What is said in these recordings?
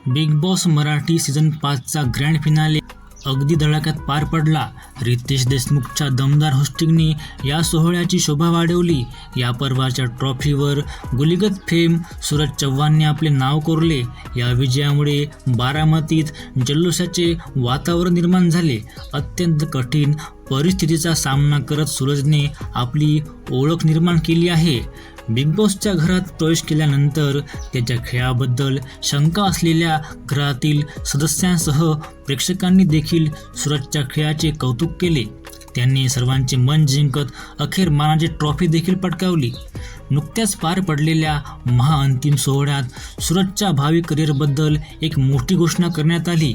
Big Boss Marathi season 5चा grand finale अगदी धडाक्यात पार पडला. रितेश देशमुखच्या दमदार होस्टिंगने या सोहळ्याची शोभा वाढवली. या पर्वाच्या ट्रॉफीवर गुलीगत फेम सूरज चव्हाणने आपले नाव कोरले. या विजयामुळे बारामतीत जल्लोषाचे वातावरण निर्माण झाले. अत्यंत कठीण परिस्थितीचा सामना करत सूरजने आपली ओळख निर्माण केली आहे. बिग बॉसच्या घरात प्रवेश केल्यानंतर त्याच्या खेळाबद्दल शंका असलेल्या घरातील सदस्यांसह प्रेक्षकांनी देखील सूरजच्या खेळाचे कौतुक केले. त्यांनी सर्वांचे मन जिंकत अखेर मानाची ट्रॉफी देखील पटकावली. नुकत्याच पार पडलेल्या महाअंतिम सोहळ्यात सूरजच्या भावी करिअरबद्दल एक मोठी घोषणा करण्यात आली.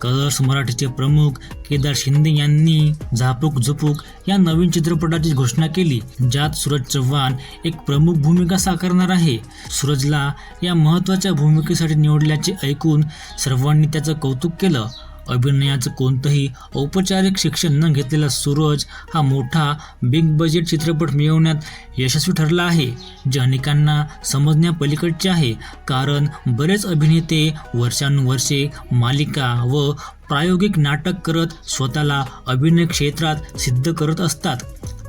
कलर्स मराठीचे प्रमुख केदार शिंदे यांनी झापूक झुपूक या नवीन चित्रपटाची घोषणा केली, ज्यात सूरज चव्हाण एक प्रमुख भूमिका साकारणार आहे. सूरजला या महत्त्वाच्या भूमिकेसाठी निवडल्याचे ऐकून सर्वांनी त्याचं कौतुक केलं. अभिनयाचं कोणतंही औपचारिक शिक्षण न घेतलेला सूरज हा मोठा बिग बजेट चित्रपट मिळवण्यात यशस्वी ठरला आहे, जे अनेकांना समजण्यापलीकडचे आहे. कारण बरेच अभिनेते वर्षानुवर्षे मालिका व प्रायोगिक नाटक करत स्वतःला अभिनय क्षेत्रात सिद्ध करत असतात,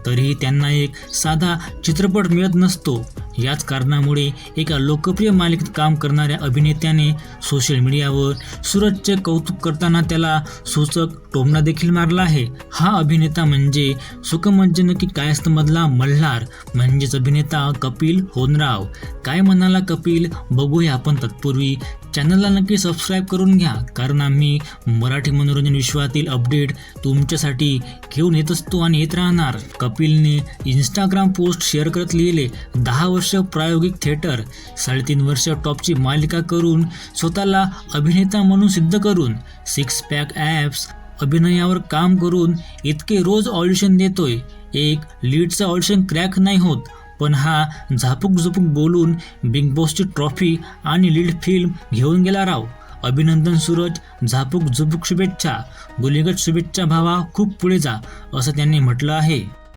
तरीही त्यांना एक साधा चित्रपट मिळत नसतो. याच कारणामुळे एका लोकप्रिय मालिकेत काम करणाऱ्या अभिनेत्याने सोशल मीडियावर सूरजचे कौतुक करताना त्याला सूचक टोमणा देखील मारला आहे. हा अभिनेता म्हणजे सुखमंजन की कायस्थमधला मल्हार म्हणजेच अभिनेता कपिल होनराव. काय म्हणाला कपिल, बघूया आपण. तत्पूर्वी चॅनलला नक्की सबस्क्राईब करून घ्या, कारण आम्ही मराठी मनोरंजन विश्वातील अपडेट तुमच्यासाठी घेऊन येत असतो आणि येत राहणार. कपिलने इंस्टाग्राम पोस्ट शेअर करत लिहिले, 10 वर्ष प्रायोगिक थिएटर, 3.5 वर्ष टॉपची मालिका करून स्वतःला अभिनेता म्हणून सिद्ध करून, 6 पॅक ॲप्स, अभिनयावर काम करून इतके रोज ऑडिशन देतोय. एक लीडचं ऑडिशन क्रॅक नाही होत, पण हा झापूक झुपूक बोलून बिग बॉसची ट्रॉफी आणि लीड फिल्म घेऊन गेला राव. अभिनंदन सूरज, झापूक झुपूक शुभेच्छा, गुलीगत शुभेच्छा भावा, खूप पुढे जा, असं त्यांनी म्हटलं आहे.